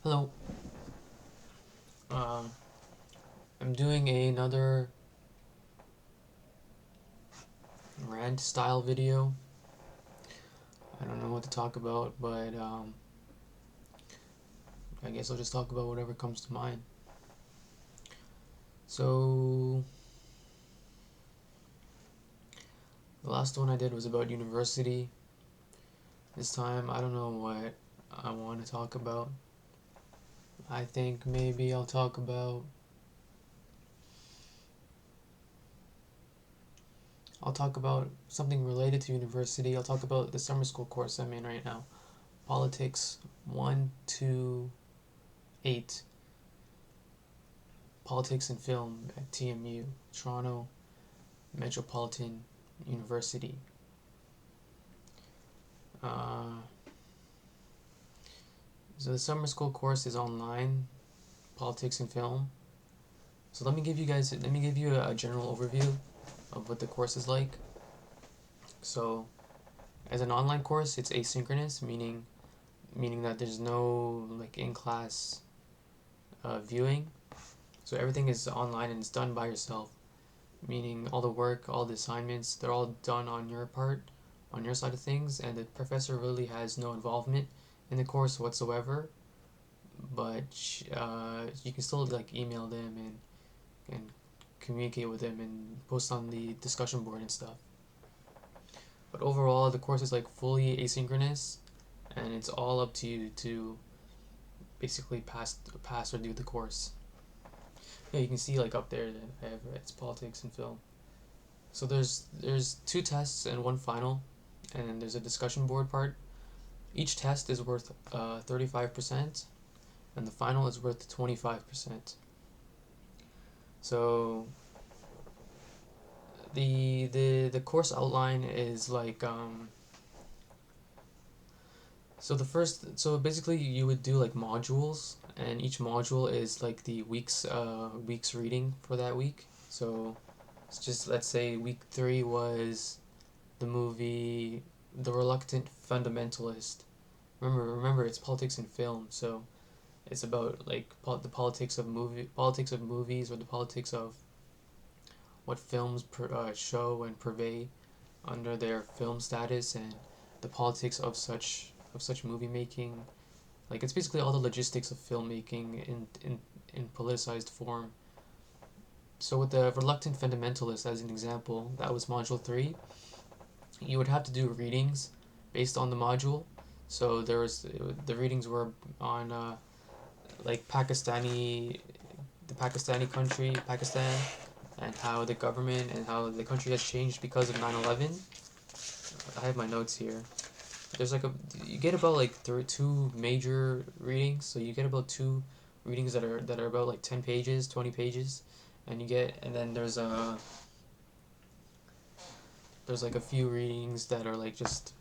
Hello. Um, I'm doing another rant style video. I don't know what to talk about, but I guess I'll just talk about whatever comes to mind. So, the last one I did was about university. This time, I don't know what I want to talk about. I think maybe I'll talk about something related to university. I'll talk about the summer school course I'm in right now. Politics 128. Politics and Film at TMU, Toronto Metropolitan University. Uh, so the summer school course is online, Politics and Film. So let me give you a general overview of what the course is like. So as an online course, it's asynchronous, meaning that there's no like in class viewing. So everything is online and it's done by yourself. Meaning all the work, all the assignments, they're all done on your part, on your side of things, and the professor really has no involvement in the course whatsoever. But you can still like email them and communicate with them and post on the discussion board and stuff. But overall, the course is like fully asynchronous, and it's all up to you to basically pass or do the course. Yeah, you can see like up there that I have it's politics and film. So there's two tests and one final, and then there's a discussion board part. Each test is worth 35%, and the final is worth 25%. So the course outline is like so basically you would do like modules, and each module is like the week's reading for that week. So it's just, let's say week 3 was the movie The Reluctant Fundamentalist. Remember, it's politics and film, so it's about like the politics of movies, or the politics of what films show and purvey under their film status, and the politics of such movie making. Like it's basically all the logistics of filmmaking in politicized form. So with the Reluctant Fundamentalist as an example, that was module 3. You would have to do readings based on the module. So the readings were on like the Pakistani country, Pakistan, and how the government and how the country has changed because of 9/11. I have my notes here. There's like you get about like two major readings, so you get about two readings that are about like 10 pages, 20 pages, and then there's like a few readings that are like just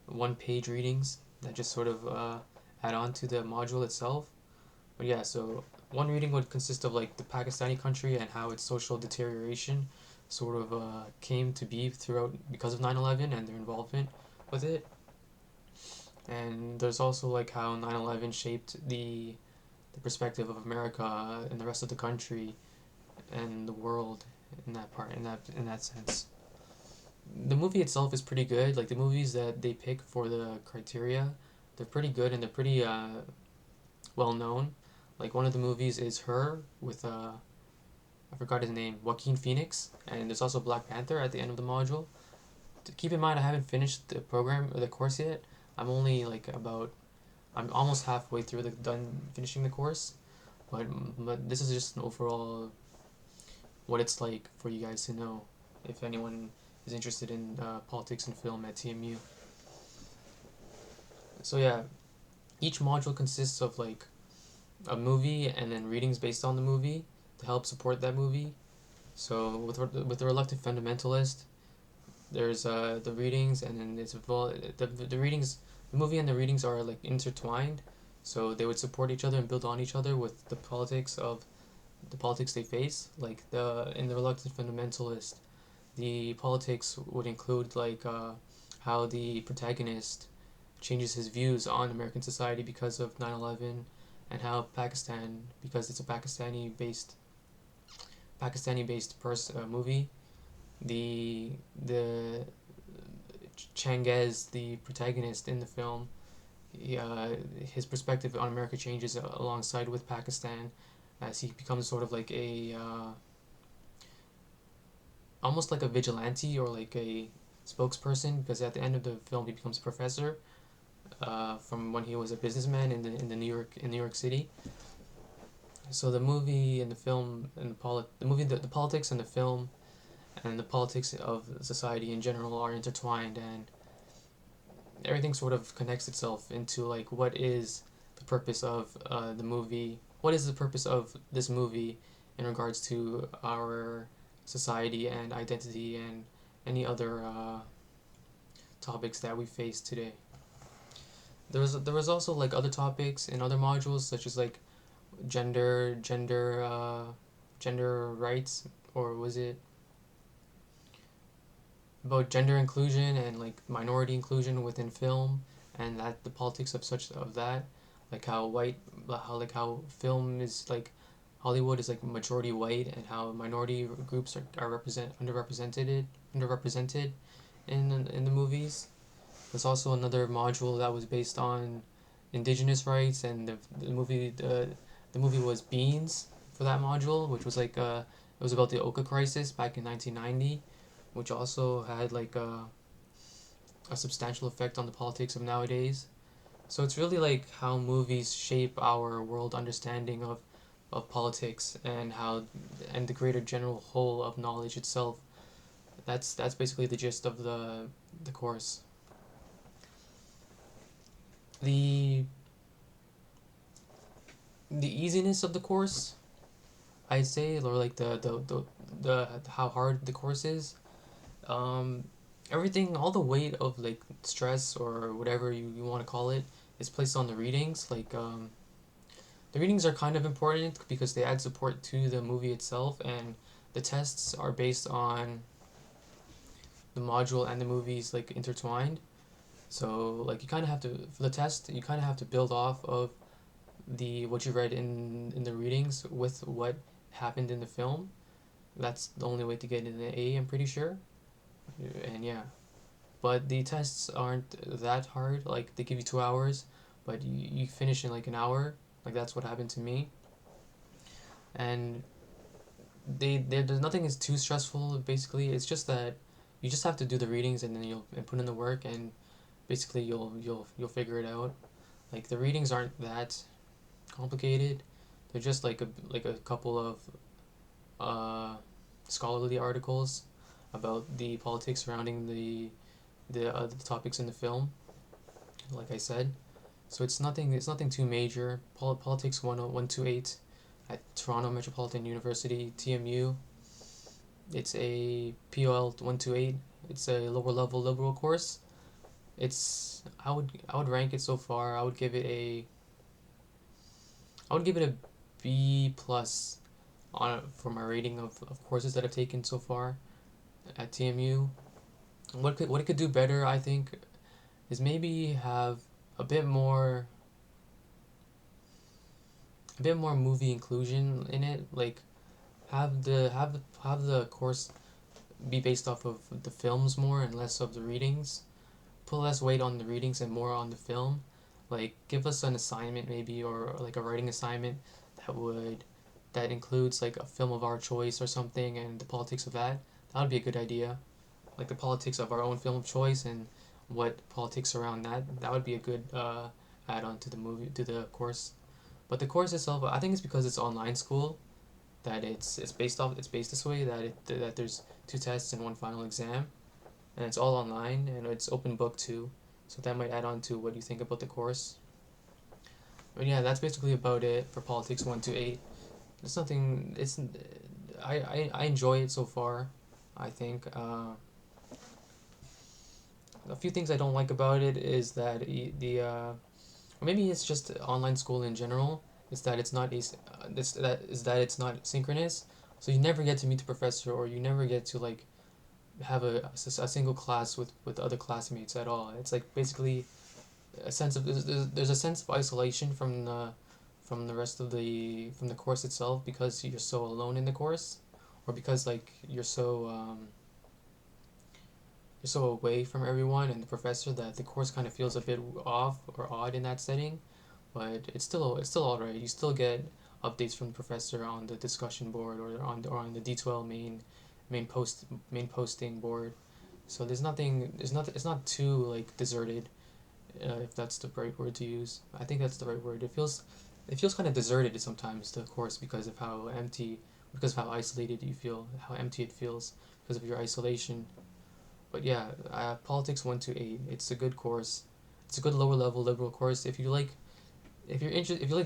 1 page readings that just sort of add on to the module itself. But yeah, so one reading would consist of like the Pakistani country and how its social deterioration sort of came to be throughout because of 9/11 and their involvement with it. And there's also like how 9/11 shaped the perspective of America and the rest of the country and the world in that part in that sense. The movie itself is pretty good. Like the movies that they pick for the criteria, they're pretty good and they're pretty well known. Like one of the movies is Her with I forgot his name, Joaquin Phoenix, and there's also Black Panther at the end of the module. Keep in mind, I haven't finished the program or the course yet. I'm only like I'm almost halfway through the done finishing the course, but this is just an overall what it's like for you guys to know if anyone is interested in politics and film at TMU. So yeah, each module consists of like a movie and then readings based on the movie to help support that movie. So with the Reluctant Fundamentalist, there's the readings, and then the readings, the movie and the readings are like intertwined, so they would support each other and build on each other with the politics they face. Like the in the Reluctant Fundamentalist, the politics would include like how the protagonist changes his views on American society because of 9/11, and how Pakistan, because it's a movie, the Changez, the protagonist in the film, his perspective on America changes alongside with Pakistan, as he becomes sort of like a almost like a vigilante or like a spokesperson, because at the end of the film he becomes a professor, from when he was a businessman in New York City. So the movie and the film and the politics and the film and the politics of society in general are intertwined, and everything sort of connects itself into like what is the purpose of the movie, what is the purpose of this movie in regards to our society and identity and any other topics that we face today. There was also like other topics in other modules, such as like gender rights, or was it about gender inclusion and like minority inclusion within film, and that the politics of such of that, like how film is like Hollywood is like majority white, and how minority groups are underrepresented in the movies. There's also another module that was based on indigenous rights, and the movie was Beans for that module, which was like it was about the Oka crisis back in 1990, which also had like a substantial effect on the politics of nowadays. So it's really like how movies shape our world understanding of politics, and how and the greater general whole of knowledge itself. That's basically the gist of the course. The the easiness of the course, I'd say, or like the how hard the course is. Um, Everything, all the weight of like stress or whatever you want to call it, is placed on the readings. Like the readings are kind of important because they add support to the movie itself, and the tests are based on the module and the movies like intertwined. So like you kind of have to, for the test, you kind of have to build off of the what you read in the readings with what happened in the film. That's the only way to get an A, I'm pretty sure. And yeah, but the tests aren't that hard. Like they give you 2 hours, but you finish in like an hour. Like that's what happened to me. And there's nothing is too stressful. Basically, it's just that you just have to do the readings, and then you'll and put in the work, and basically you'll figure it out. Like the readings aren't that complicated. They're just like a couple of uh, scholarly articles about the politics surrounding the topics in the film, like I said. So it's nothing too major. Politics 128 at Toronto Metropolitan University, TMU. It's a POL128. It's a lower level liberal course. I would rank it so far. I would give it a B plus on for my rating of courses that I've taken so far at TMU. What it could do better, I think, is maybe have a bit more a bit more movie inclusion in it. Like have the course be based off of the films more and less of the readings. Put less weight on the readings and more on the film. Like give us an assignment maybe, or like a writing assignment that would that includes like a film of our choice or something, and the politics of that. That would be a good idea. Like the politics of our own film of choice and what politics around that. That would be a good add on to the movie, to the course. But the course itself, I think it's because it's online school that it's based this way, that there's two tests and one final exam, and it's all online, and it's open book too. So that might add on to what you think about the course. But yeah, that's basically about it for politics 128. It's nothing. It's I enjoy it so far. I think a few things I don't like about it is that or maybe it's just online school in general. Is that it's not it's not synchronous, so you never get to meet the professor, or you never get to like have a single class with other classmates at all. It's like basically a sense of there's a sense of isolation from the rest of from the course itself, because you're so alone in the course, or because like you're so away from everyone and the professor, that the course kind of feels a bit off or odd in that setting. But it's still alright. You still get updates from the professor on the discussion board, or on the D12 main posting board. So it's not too like deserted, if that's the right word to use. I think that's the right word. It feels kind of deserted sometimes, the course, because of how empty, because of how isolated you feel, how empty it feels because of your isolation. But yeah, politics 128. It's a good course. It's a good lower level liberal course. If you like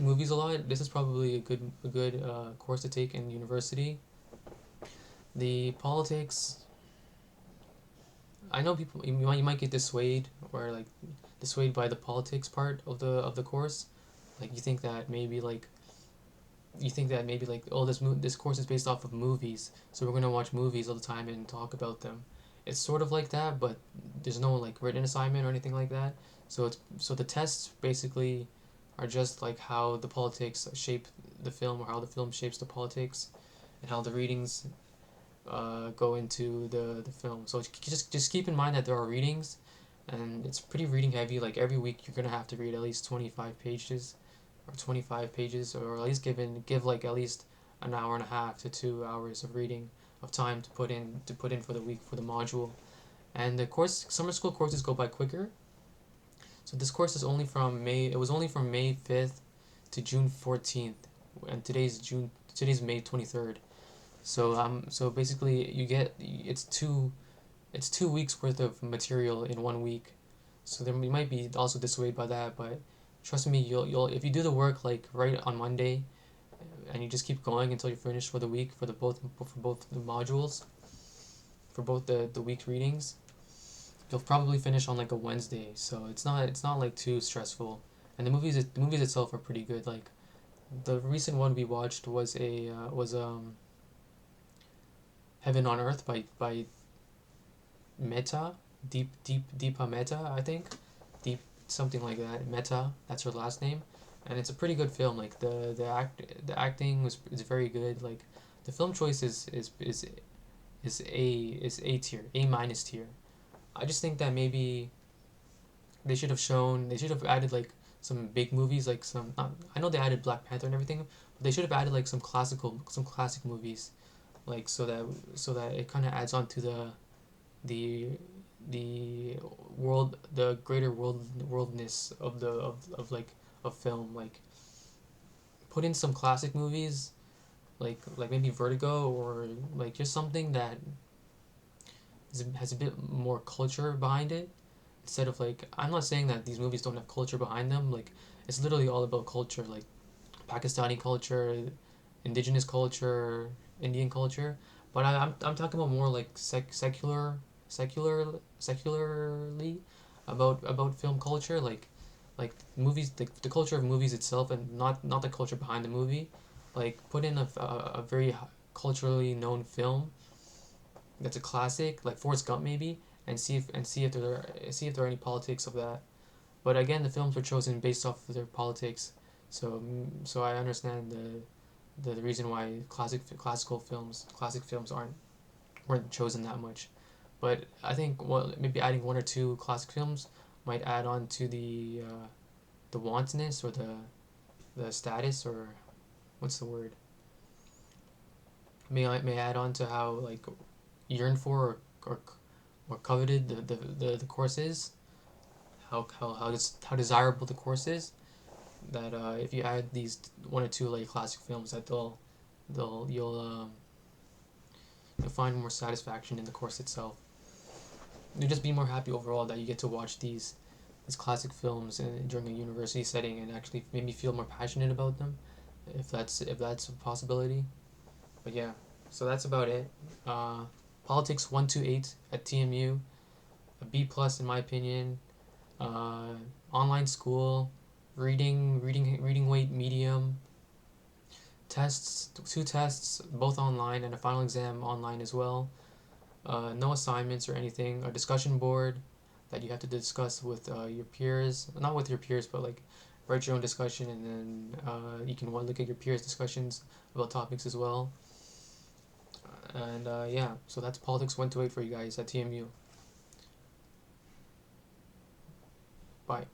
movies a lot, this is probably a good course to take in university. The politics, I know people, you might get dissuaded, or like dissuaded by the politics part of the course. Like you think that maybe like, oh, this course is based off of movies, so we're gonna watch movies all the time and talk about them. It's sort of like that, but there's no like written assignment or anything like that. So the tests basically are just like how the politics shape the film, or how the film shapes the politics, and how the readings go into the film. So just keep in mind that there are readings, and it's pretty reading heavy. Like every week, you're gonna have to read at least 25 pages, or at least give like at least an hour and a half to 2 hours of reading of time to put in for the week for the module. And the course summer school courses go by quicker. So this course is only from May. It was only from May 5th to June 14th, and today's May 23rd. So basically it's 2 weeks worth of material in 1 week. So then we might be also dissuaded by that, but trust me, you'll if you do the work like right on Monday, and you just keep going until you're finished for the week, for both the modules, for both the week readings, you'll probably finish on like a Wednesday. So it's not like too stressful. And the movies itself are pretty good. Like the recent one we watched was Heaven on Earth by Meta, Deepa Meta, I think. Deep something like that. Meta, that's her last name. And it's a pretty good film. Like the acting is very good. Like the film choice is A tier, A minus tier. I just think that maybe they should have added like some big movies, like some not, I know they added Black Panther and everything, but they should have added like some classic movies, like so that it kind of adds on to the the the greater worldness of film. Like put in some classic movies, like maybe Vertigo, or like just something that has a bit more culture behind it, instead of like, I'm not saying that these movies don't have culture behind them. Like it's literally all about culture, like Pakistani culture, indigenous culture, Indian culture. But I'm talking about more like secularly about film culture, like movies, the culture of movies itself, and not the culture behind the movie. Like put in a very culturally known film that's a classic, like Forrest Gump maybe, and see if there are any politics of that. But again, the films were chosen based off of their politics, so I understand the reason why classic films weren't chosen that much. But I think, well, maybe adding one or two classic films might add on to the wantonness, or the status, or what's the word? May add on to how like yearned for, or coveted the course is, how desirable the course is. That if you add these one or two like classic films, that they'll you'll find more satisfaction in the course itself. You'll just be more happy overall that you get to watch these classic films during a university setting, and actually maybe feel more passionate about them, if that's a possibility. But yeah, so that's about it. Politics 128 at TMU, a B plus in my opinion. Uh, Online school, reading weight medium. Tests, two tests, both online, and a final exam online as well. No assignments or anything. A discussion board that you have to discuss with your peers, not with your peers, but like write your own discussion, and then you can look at your peers' discussions about topics as well. And yeah, so that's Politics 128 for you guys at TMU. Bye.